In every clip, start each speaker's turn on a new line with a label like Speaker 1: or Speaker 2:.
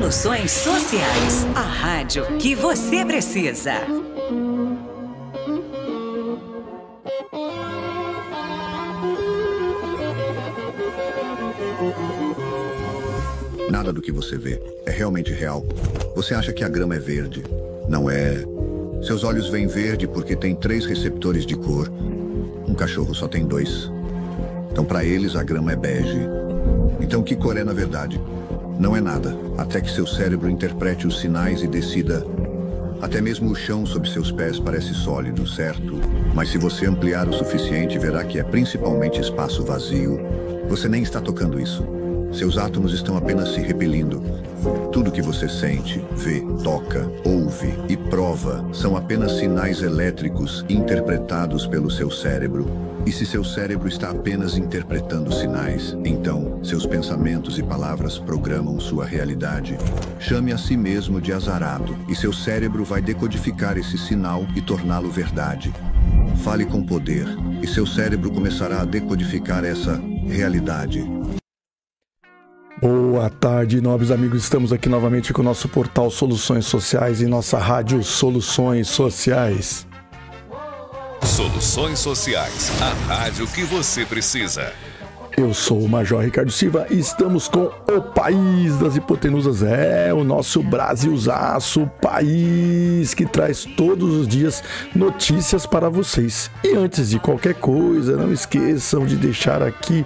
Speaker 1: Soluções Sociais, a rádio que você precisa.
Speaker 2: Nada do que você vê é realmente real. Você acha que a grama é verde. Não é. Seus olhos veem verde porque tem 3 receptores de cor. Um cachorro só tem 2. Então, para eles, a grama é bege. Então, que cor é na verdade? Não é nada, até que seu cérebro interprete os sinais e decida. Até mesmo o chão sob seus pés parece sólido, certo? Mas se você ampliar o suficiente, verá que é principalmente espaço vazio. Você nem está tocando isso. Seus átomos estão apenas se repelindo. Tudo que você sente, vê, toca, ouve e prova são apenas sinais elétricos interpretados pelo seu cérebro. E se seu cérebro está apenas interpretando sinais, então seus pensamentos e palavras programam sua realidade. Chame a si mesmo de azarado, e seu cérebro vai decodificar esse sinal e torná-lo verdade. Fale com poder, e seu cérebro começará a decodificar essa realidade.
Speaker 3: Boa tarde, nobres amigos. Estamos aqui novamente com o nosso portal Soluções Sociais e nossa rádio Soluções Sociais.
Speaker 4: Soluções Sociais, a rádio que você precisa.
Speaker 3: Eu sou o Major Ricardo Silva e estamos com o país das hipotenusas, o nosso Brasilzaço, o país que traz todos os dias notícias para vocês. E antes de qualquer coisa, não esqueçam de deixar aqui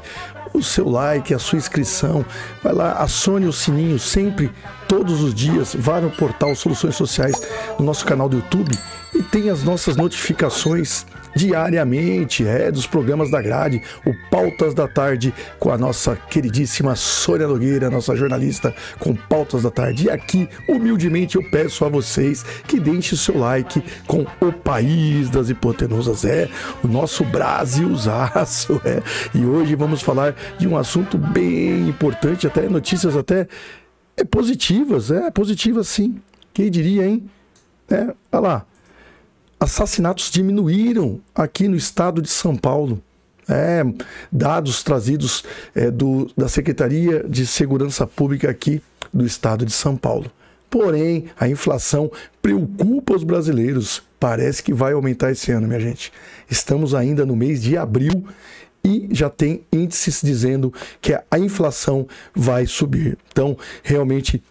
Speaker 3: o seu like, a sua inscrição. Vai lá, acione o sininho sempre, todos os dias. Vá no portal Soluções Sociais, no nosso canal do YouTube, e tem as nossas notificações diariamente, dos programas da grade, o Pautas da Tarde, com a nossa queridíssima Sônia Nogueira, nossa jornalista com Pautas da Tarde. E aqui, humildemente, eu peço a vocês que deixem o seu like com o país das hipotenusas, o nosso Brasilzaço, E hoje vamos falar de um assunto bem importante, até notícias até positivas, positivas sim. Quem diria, hein? Olha lá. Assassinatos diminuíram aqui no estado de São Paulo. Dados trazidos da Secretaria de Segurança Pública aqui do estado de São Paulo. Porém, a inflação preocupa os brasileiros. Parece que vai aumentar esse ano, minha gente. Estamos ainda no mês de abril e já tem índices dizendo que a inflação vai subir. Então, realmente,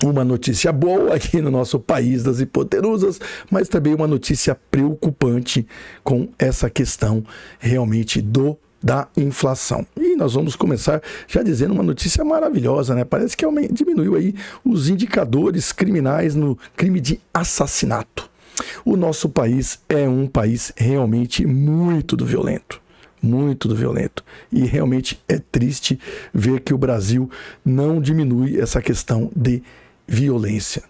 Speaker 3: uma notícia boa aqui no nosso país das hipotenusas, mas também uma notícia preocupante com essa questão realmente da inflação. E nós vamos começar já dizendo uma notícia maravilhosa, Parece que diminuiu aí os indicadores criminais no crime de assassinato. O nosso país é um país realmente muito violento. Muito violento. E realmente é triste ver que o Brasil não diminui essa questão de violência.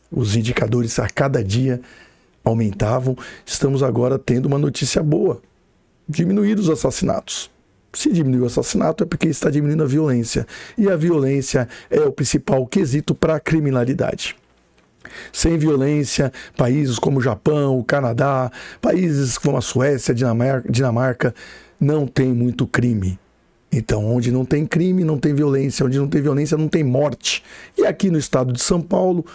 Speaker 3: Os indicadores a cada dia aumentavam. Estamos agora tendo uma notícia boa. Diminuir os assassinatos. Se diminuiu o assassinato é porque está diminuindo a violência. E a violência é o principal quesito para a criminalidade. Sem violência, países como o Japão, o Canadá, países como a Suécia, Dinamarca, não tem muito crime. Então, onde não tem crime, não tem violência. Onde não tem violência, não tem morte. E aqui no estado de São Paulo,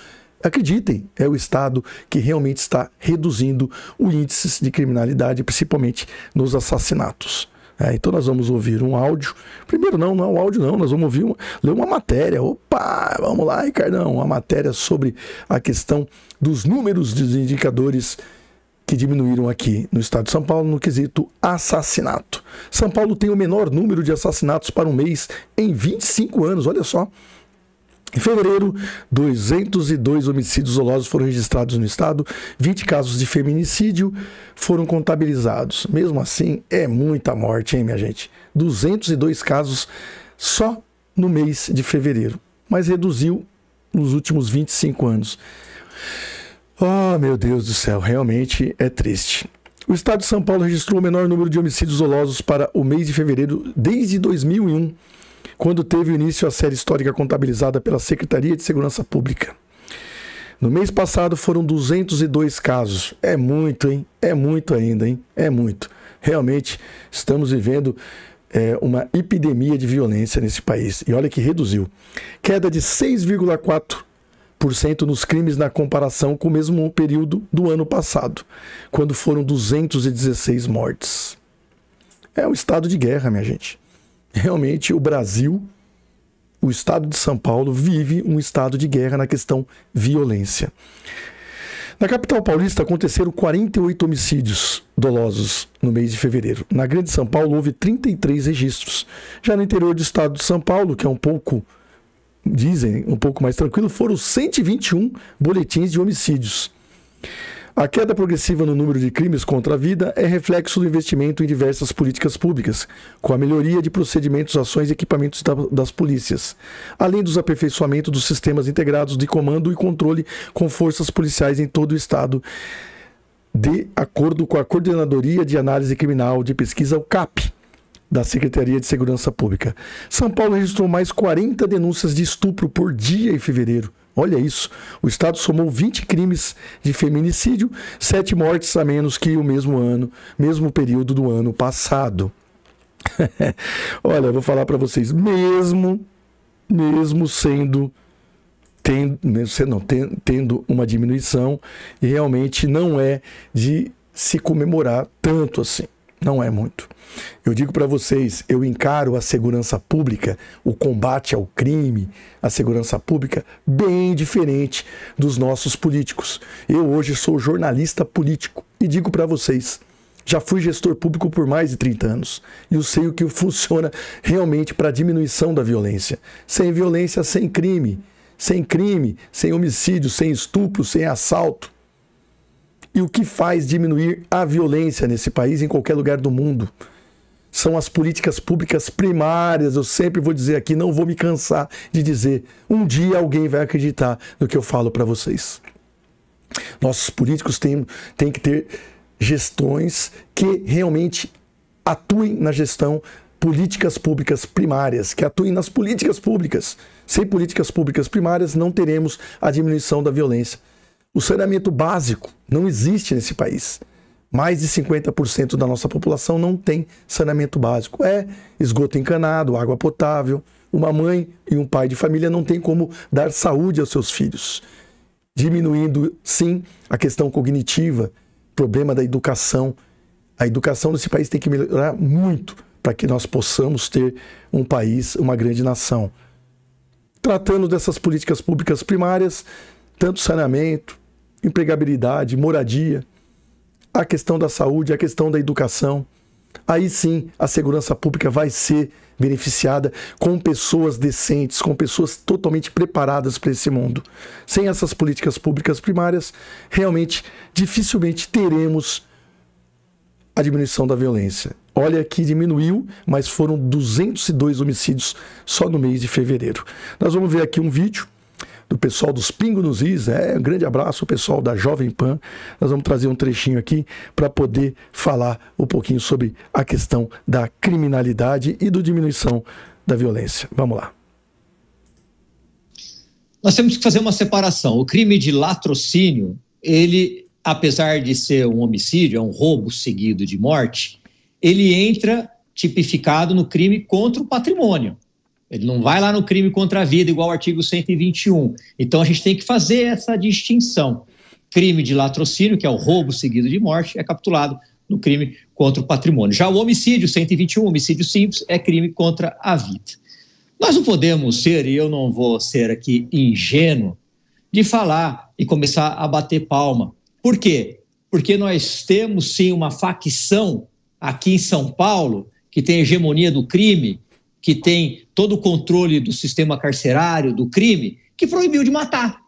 Speaker 3: acreditem, é o estado que realmente está reduzindo o índice de criminalidade, principalmente nos assassinatos. Então nós vamos ouvir um áudio. Primeiro não é um áudio não, nós vamos ler uma matéria. Opa, vamos lá, Ricardão. Uma matéria sobre a questão dos números dos indicadores que diminuíram aqui no estado de São Paulo no quesito assassinato. São Paulo tem o menor número de assassinatos para um mês em 25 anos, olha só. Em fevereiro, 202 homicídios dolosos foram registrados no estado, 20 casos de feminicídio foram contabilizados. Mesmo assim, é muita morte, hein, minha gente? 202 casos só no mês de fevereiro, mas reduziu nos últimos 25 anos. Oh, meu Deus do céu, realmente é triste. O estado de São Paulo registrou o menor número de homicídios dolosos para o mês de fevereiro desde 2001, quando teve início a série histórica contabilizada pela Secretaria de Segurança Pública. No mês passado foram 202 casos. É muito, hein? É muito ainda, hein? É muito. Realmente estamos vivendo uma epidemia de violência nesse país. E olha que reduziu. Queda de 6,4 nos crimes na comparação com o mesmo período do ano passado, quando foram 216 mortes. É um estado de guerra, minha gente. Realmente, o Brasil, o estado de São Paulo, vive um estado de guerra na questão violência. Na capital paulista aconteceram 48 homicídios dolosos no mês de fevereiro. Na Grande São Paulo houve 33 registros. Já no interior do estado de São Paulo, que é um pouco mais tranquilo, foram 121 boletins de homicídios. A queda progressiva no número de crimes contra a vida é reflexo do investimento em diversas políticas públicas, com a melhoria de procedimentos, ações e equipamentos das polícias, além dos aperfeiçoamentos dos sistemas integrados de comando e controle com forças policiais em todo o estado, de acordo com a Coordenadoria de Análise Criminal de Pesquisa, o CAP, da Secretaria de Segurança Pública. São Paulo registrou mais 40 denúncias de estupro por dia em fevereiro. Olha isso, o estado somou 20 crimes de feminicídio, 7 mortes a menos que o mesmo período do ano passado. Olha, eu vou falar para vocês, mesmo tendo uma diminuição, e realmente não é de se comemorar tanto assim. Não é muito. Eu digo para vocês, eu encaro a segurança pública, o combate ao crime, a segurança pública, bem diferente dos nossos políticos. Eu hoje sou jornalista político e digo para vocês, já fui gestor público por mais de 30 anos e eu sei o que funciona realmente para a diminuição da violência. Sem violência, sem crime. Sem crime, sem homicídio, sem estupro, sem assalto. E o que faz diminuir a violência nesse país, em qualquer lugar do mundo, são as políticas públicas primárias. Eu sempre vou dizer aqui, não vou me cansar de dizer. Um dia alguém vai acreditar no que eu falo para vocês. Nossos políticos têm que ter gestões que realmente atuem na gestão, políticas públicas primárias, que atuem nas políticas públicas. Sem políticas públicas primárias, não teremos a diminuição da violência. O saneamento básico não existe nesse país. Mais de 50% da nossa população não tem saneamento básico. É esgoto encanado, água potável. Uma mãe e um pai de família não tem como dar saúde aos seus filhos. Diminuindo, sim, a questão cognitiva, problema da educação. A educação nesse país tem que melhorar muito para que nós possamos ter um país, uma grande nação. Tratando dessas políticas públicas primárias, tanto saneamento, empregabilidade, moradia, a questão da saúde, a questão da educação, aí sim a segurança pública vai ser beneficiada com pessoas decentes, com pessoas totalmente preparadas para esse mundo. Sem essas políticas públicas primárias, realmente, dificilmente teremos a diminuição da violência. Olha que diminuiu, mas foram 202 homicídios só no mês de fevereiro. Nós vamos ver aqui um vídeo do pessoal dos Pingo nos Is. Um grande abraço ao pessoal da Jovem Pan. Nós vamos trazer um trechinho aqui para poder falar um pouquinho sobre a questão da criminalidade e da diminuição da violência. Vamos lá.
Speaker 5: Nós temos que fazer uma separação. O crime de latrocínio, ele, apesar de ser um homicídio, é um roubo seguido de morte, ele entra tipificado no crime contra o patrimônio. Ele não vai lá no crime contra a vida, igual ao artigo 121. Então, a gente tem que fazer essa distinção. Crime de latrocínio, que é o roubo seguido de morte, é capitulado no crime contra o patrimônio. Já o homicídio, 121, homicídio simples, é crime contra a vida. Nós não podemos ser, e eu não vou ser aqui ingênuo, de falar e começar a bater palma. Por quê? Porque nós temos, sim, uma facção aqui em São Paulo, que tem hegemonia do crime, que tem todo o controle do sistema carcerário, do crime, que proibiu de matar.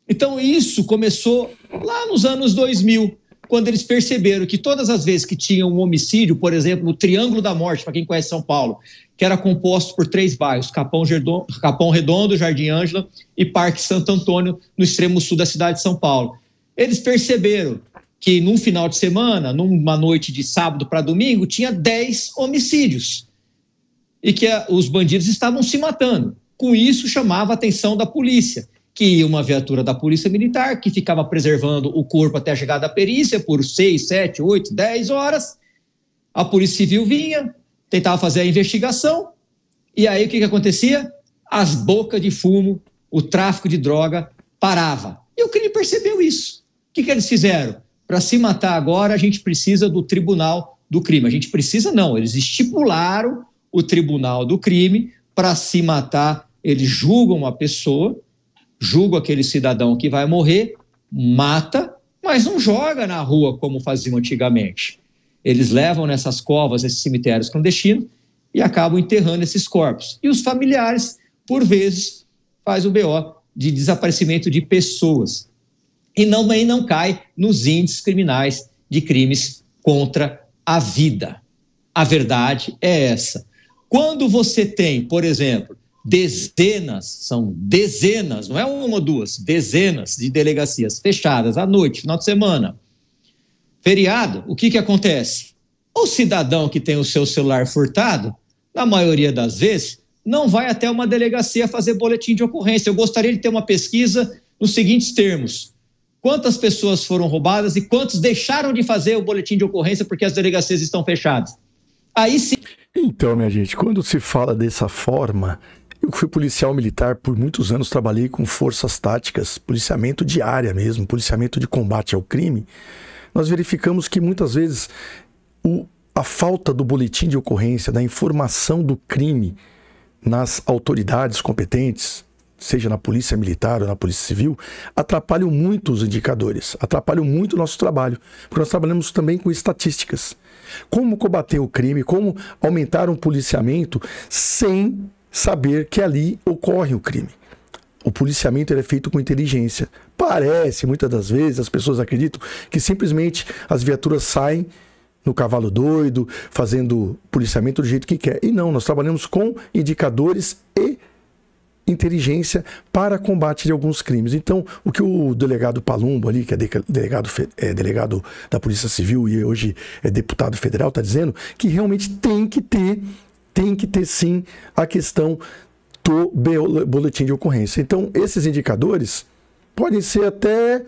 Speaker 5: Então isso começou lá nos anos 2000, quando eles perceberam que todas as vezes que tinha um homicídio, por exemplo, o Triângulo da Morte, para quem conhece São Paulo, que era composto por 3 bairros, Capão Redondo, Jardim Ângela e Parque Santo Antônio, no extremo sul da cidade de São Paulo. Eles perceberam que num final de semana, numa noite de sábado para domingo, tinha 10 homicídios. E que os bandidos estavam se matando. Com isso, chamava a atenção da polícia, que ia uma viatura da Polícia Militar, que ficava preservando o corpo até a chegada da perícia por 6, 7, 8, 10 horas. A Polícia Civil vinha, tentava fazer a investigação, e aí o que acontecia? As bocas de fumo, o tráfico de droga parava. E o crime percebeu isso. O que eles fizeram? Para se matar agora, a gente precisa do tribunal do crime. A gente precisa não, eles estipularam o tribunal do crime para se matar. Eles julgam uma pessoa, julgam aquele cidadão que vai morrer, mata, mas não joga na rua como faziam antigamente. Eles levam nessas covas, nesses cemitérios clandestinos e acabam enterrando esses corpos. E os familiares, por vezes, faz o BO de desaparecimento de pessoas. E não cai nos índices criminais de crimes contra a vida. A verdade é essa. Quando você tem, por exemplo, são dezenas, não é uma ou duas, dezenas de delegacias fechadas à noite, final de semana, feriado, o que acontece? O cidadão que tem o seu celular furtado, na maioria das vezes, não vai até uma delegacia fazer boletim de ocorrência. Eu gostaria de ter uma pesquisa nos seguintes termos: quantas pessoas foram roubadas e quantos deixaram de fazer o boletim de ocorrência porque as delegacias estão fechadas? Aí sim.
Speaker 3: Então, minha gente, quando se fala dessa forma, eu fui policial militar por muitos anos, trabalhei com forças táticas, policiamento de área mesmo, policiamento de combate ao crime. Nós verificamos que muitas vezes a falta do boletim de ocorrência, da informação do crime nas autoridades competentes, seja na polícia militar ou na polícia civil, atrapalham muito os indicadores, atrapalham muito o nosso trabalho, porque nós trabalhamos também com estatísticas. Como combater o crime, como aumentar um policiamento sem saber que ali ocorre o crime. O policiamento é feito com inteligência. Parece, muitas das vezes, as pessoas acreditam que simplesmente as viaturas saem no cavalo doido, fazendo policiamento do jeito que quer. E não, nós trabalhamos com indicadores e inteligência para combate de alguns crimes. Então, o que o delegado Palumbo ali, que é delegado da Polícia Civil e hoje é deputado federal, está dizendo que realmente tem que ter sim a questão do boletim de ocorrência. Então, esses indicadores podem ser até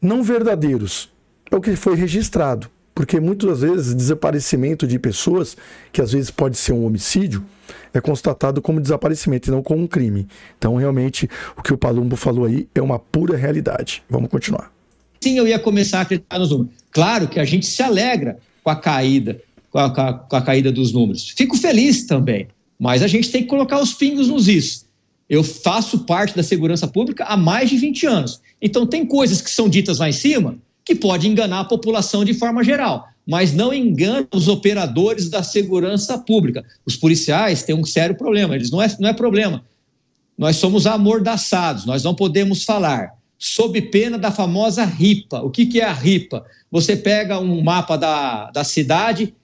Speaker 3: não verdadeiros. É o que foi registrado. Porque muitas vezes desaparecimento de pessoas, que às vezes pode ser um homicídio, é constatado como desaparecimento e não como um crime. Então, realmente, o que o Palumbo falou aí é uma pura realidade. Vamos continuar.
Speaker 5: Sim, eu ia começar a acreditar nos números. Claro que a gente se alegra com a caída, com a caída dos números. Fico feliz também, mas a gente tem que colocar os pingos nos is. Eu faço parte da segurança pública há mais de 20 anos. Então, tem coisas que são ditas lá em cima que pode enganar a população de forma geral, mas não engana os operadores da segurança pública. Os policiais têm um sério problema, eles não é problema. Nós somos amordaçados, nós não podemos falar, sob pena da famosa ripa. O que é a ripa? Você pega um mapa da cidade,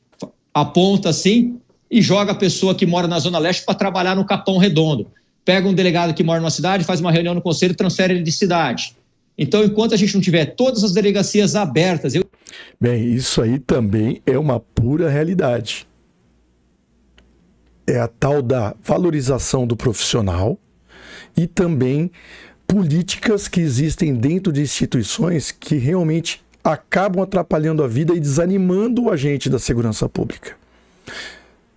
Speaker 5: aponta assim e joga a pessoa que mora na Zona Leste para trabalhar no Capão Redondo. Pega um delegado que mora numa cidade, faz uma reunião no conselho e transfere ele de cidade. Então, enquanto a gente não tiver todas as delegacias abertas...
Speaker 3: Bem, isso aí também é uma pura realidade. É a tal da valorização do profissional e também políticas que existem dentro de instituições que realmente acabam atrapalhando a vida e desanimando o agente da segurança pública.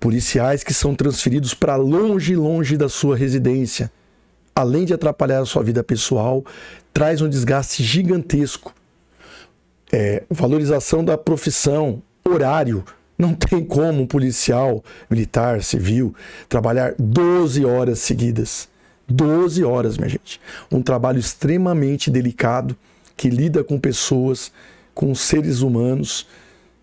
Speaker 3: Policiais que são transferidos para longe da sua residência, além de atrapalhar a sua vida pessoal, traz um desgaste gigantesco. Valorização da profissão, horário. Não tem como um policial militar, civil, trabalhar 12 horas seguidas. 12 horas, minha gente. Um trabalho extremamente delicado, que lida com pessoas, com seres humanos,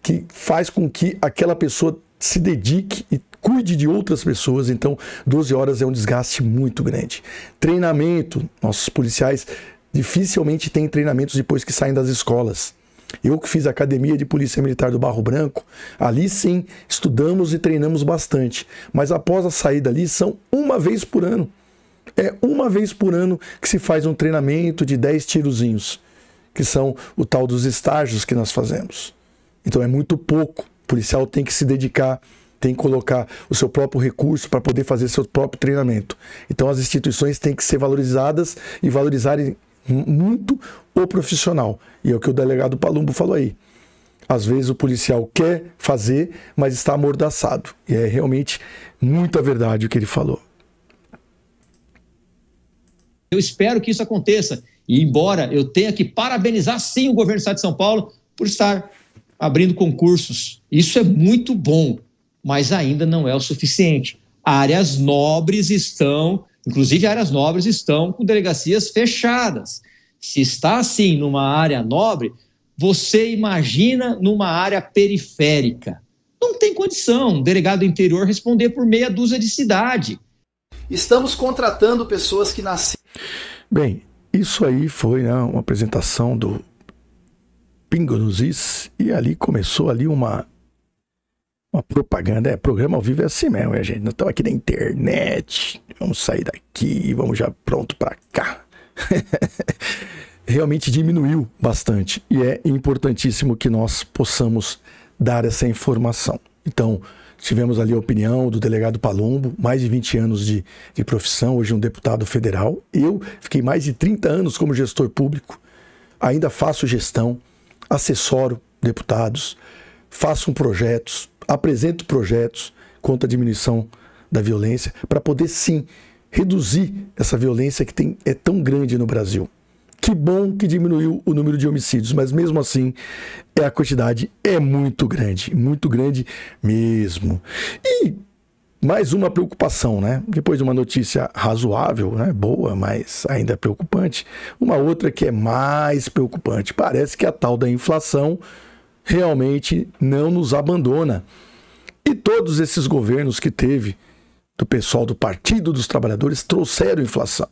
Speaker 3: que faz com que aquela pessoa se dedique e cuide de outras pessoas. Então, 12 horas é um desgaste muito grande. Treinamento. Nossos policiais dificilmente têm treinamentos depois que saem das escolas. Eu que fiz a Academia de Polícia Militar do Barro Branco, ali sim, estudamos e treinamos bastante. Mas após a saída ali, são uma vez por ano. É uma vez por ano que se faz um treinamento de 10 tirozinhos, que são o tal dos estágios que nós fazemos. Então é muito pouco. O policial tem que se dedicar, tem que colocar o seu próprio recurso para poder fazer seu próprio treinamento. Então as instituições têm que ser valorizadas e valorizarem muito o profissional. E é o que o delegado Palumbo falou aí. Às vezes o policial quer fazer, mas está amordaçado. E é realmente muita verdade o que ele falou.
Speaker 5: Eu espero que isso aconteça. E embora eu tenha que parabenizar, sim, o governo do estado de São Paulo por estar abrindo concursos. Isso é muito bom, mas ainda não é o suficiente. Áreas nobres estão, inclusive áreas nobres estão com delegacias fechadas. Se está assim numa área nobre, você imagina numa área periférica. Não tem condição um delegado do interior responder por meia dúzia de cidade.
Speaker 6: Estamos contratando pessoas que nasceram...
Speaker 3: Bem, isso aí foi, né, uma apresentação do Pingo nos Is, e ali começou ali uma propaganda. Programa ao vivo é assim mesmo, gente. Nós estamos aqui na internet, vamos sair daqui, vamos já pronto para cá. Realmente diminuiu bastante e é importantíssimo que nós possamos dar essa informação. Então, tivemos ali a opinião do delegado Palumbo, mais de 20 anos de profissão, hoje um deputado federal. Eu fiquei mais de 30 anos como gestor público, ainda faço gestão, assessoro deputados, faço projetos, apresento projetos contra a diminuição da violência, para poder sim reduzir essa violência que é tão grande no Brasil. Que bom que diminuiu o número de homicídios, mas mesmo assim a quantidade é muito grande mesmo. E mais uma preocupação, né? Depois de uma notícia razoável, né? Boa, mas ainda preocupante, uma outra que é mais preocupante. Parece que a tal da inflação realmente não nos abandona. E todos esses governos que teve do pessoal do Partido dos Trabalhadores trouxeram inflação.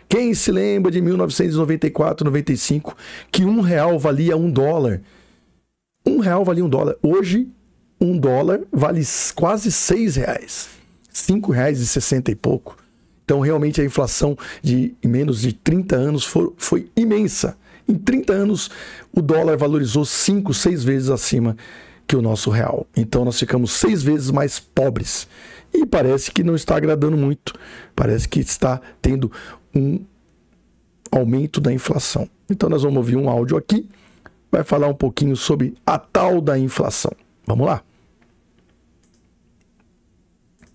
Speaker 3: Quem se lembra de 1994, 95, que R$1 valia $1? R$1 valia $1. Hoje, $1 vale quase R$6. R$5,60 e pouco. Então, realmente, a inflação de menos de 30 anos foi imensa. Em 30 anos, o dólar valorizou 5, 6 vezes acima que o nosso real. Então, nós ficamos 6 vezes mais pobres. E parece que não está agradando muito. Parece que está tendo um aumento da inflação. Então nós vamos ouvir um áudio aqui, vai falar um pouquinho sobre a tal da inflação. Vamos lá.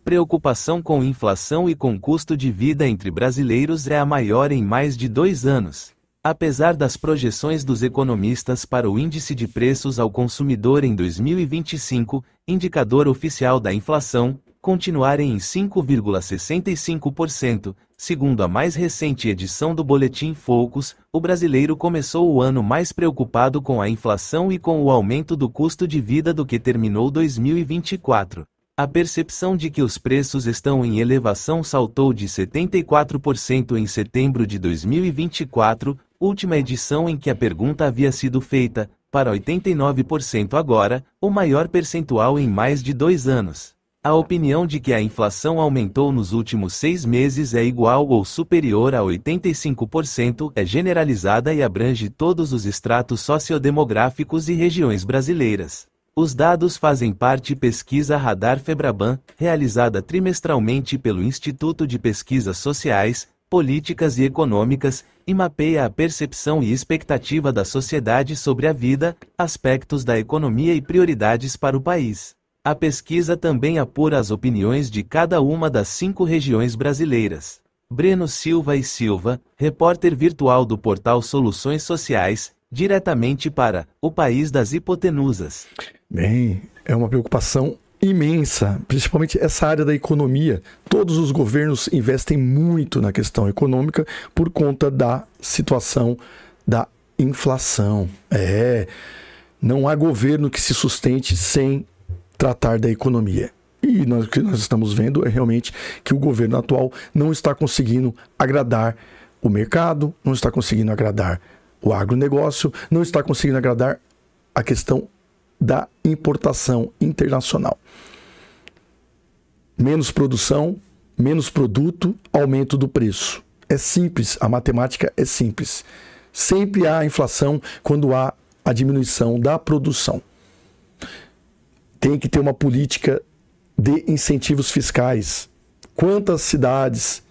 Speaker 7: Preocupação com inflação e com custo de vida entre brasileiros é a maior em mais de 2 anos. Apesar das projeções dos economistas para o índice de preços ao consumidor em 2025, indicador oficial da inflação, continuarem em 5,65%, segundo a mais recente edição do Boletim Focus, o brasileiro começou o ano mais preocupado com a inflação e com o aumento do custo de vida do que terminou 2024. A percepção de que os preços estão em elevação saltou de 74% em setembro de 2024, última edição em que a pergunta havia sido feita, para 89% agora, o maior percentual em mais de 2 anos. A opinião de que a inflação aumentou nos últimos 6 meses é igual ou superior a 85% é generalizada e abrange todos os estratos sociodemográficos e regiões brasileiras. Os dados fazem parte pesquisa Radar Febraban, realizada trimestralmente pelo Instituto de Pesquisas Sociais, Políticas e Econômicas, e mapeia a percepção e expectativa da sociedade sobre a vida, aspectos da economia e prioridades para o país. A pesquisa também apura as opiniões de cada uma das 5 regiões brasileiras. Breno Silva e Silva, repórter virtual do portal Soluções Sociais, diretamente para O País das Hipotenusas.
Speaker 3: Bem, é uma preocupação imensa, principalmente essa área da economia. Todos os governos investem muito na questão econômica por conta da situação da inflação. Não há governo que se sustente sem tratar da economia. E o que nós estamos vendo é realmente que o governo atual não está conseguindo agradar o mercado, não está conseguindo agradar o agronegócio, não está conseguindo agradar a questão da importação internacional. Menos produção, menos produto, aumento do preço. É simples, a matemática é simples. Sempre há inflação quando há a diminuição da produção. Tem que ter uma política de incentivos fiscais. Quantas cidades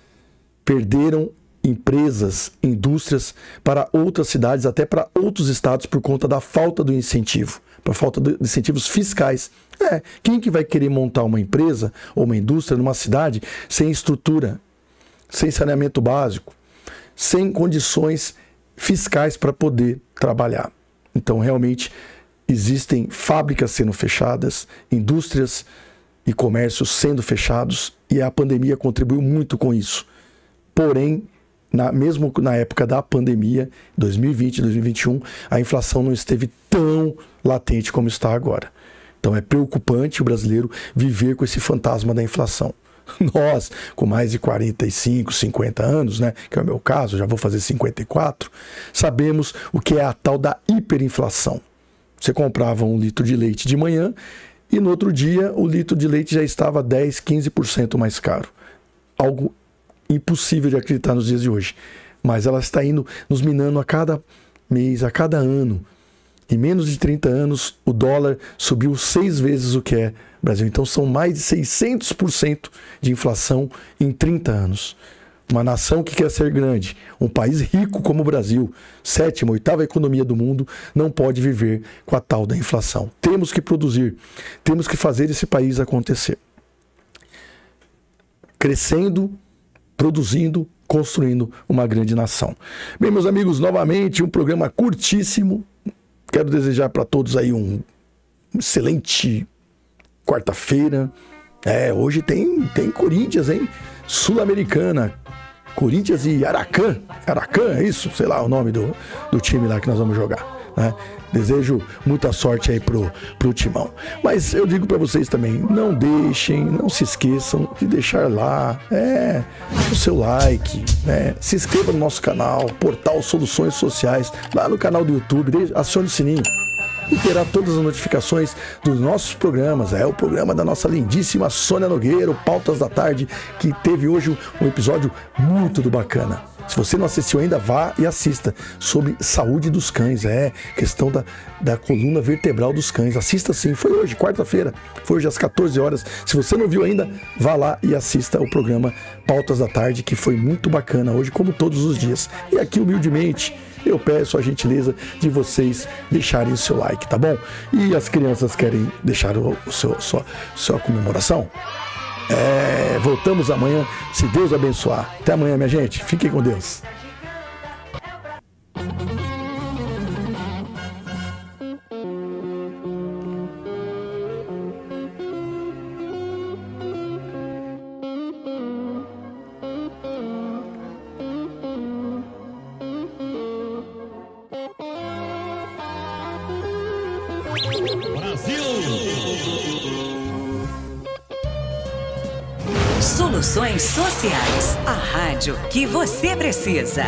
Speaker 3: perderam empresas, indústrias para outras cidades, até para outros estados, por conta da falta do incentivo, por falta de incentivos fiscais? Quem que vai querer montar uma empresa ou uma indústria numa cidade sem estrutura, sem saneamento básico, sem condições fiscais para poder trabalhar. Então, realmente, existem fábricas sendo fechadas, indústrias e comércios sendo fechados, e a pandemia contribuiu muito com isso. Porém, mesmo na época da pandemia, 2020, 2021, a inflação não esteve tão latente como está agora. Então é preocupante o brasileiro viver com esse fantasma da inflação. Nós, com mais de 45, 50 anos, né, que é o meu caso, já vou fazer 54, sabemos o que é a tal da hiperinflação. Você comprava 1 litro de leite de manhã e no outro dia o litro de leite já estava 10, 15% mais caro. Algo impossível de acreditar nos dias de hoje. Mas ela está indo nos minando a cada mês, a cada ano. Em menos de 30 anos, o dólar subiu 6 vezes o que é Brasil. Então são mais de 600% de inflação em 30 anos. Uma nação que quer ser grande, um país rico como o Brasil, 7ª, 8ª economia do mundo, não pode viver com a tal da inflação. Temos que produzir, temos que fazer esse país acontecer. Crescendo, produzindo, construindo uma grande nação. Bem, meus amigos, novamente um programa curtíssimo. Quero desejar para todos aí um excelente quarta-feira. Hoje tem Corinthians, hein? Sul-Americana. Corinthians e Aracan. Aracan, é isso? Sei lá o nome do time lá que nós vamos jogar, né? Desejo muita sorte aí pro Timão. Mas eu digo para vocês também, não se esqueçam de deixar lá o seu like, né? Se inscreva no nosso canal, Portal Soluções Sociais, lá no canal do YouTube, acione o sininho e terá todas as notificações dos nossos programas. O programa da nossa lindíssima Sônia Nogueira, o Pautas da Tarde, que teve hoje um episódio muito bacana. Se você não assistiu ainda, vá e assista, sobre saúde dos cães, questão da coluna vertebral dos cães. Assista sim, foi hoje, quarta-feira, foi hoje às 14 horas. Se você não viu ainda, vá lá e assista o programa Pautas da Tarde, que foi muito bacana hoje, como todos os dias. E aqui, humildemente, eu peço a gentileza de vocês deixarem o seu like, tá bom? E as crianças querem deixar sua comemoração? Voltamos amanhã, se Deus abençoar. Até amanhã, minha gente. Fiquem com Deus.
Speaker 1: Soluções Sociais, a rádio que você precisa.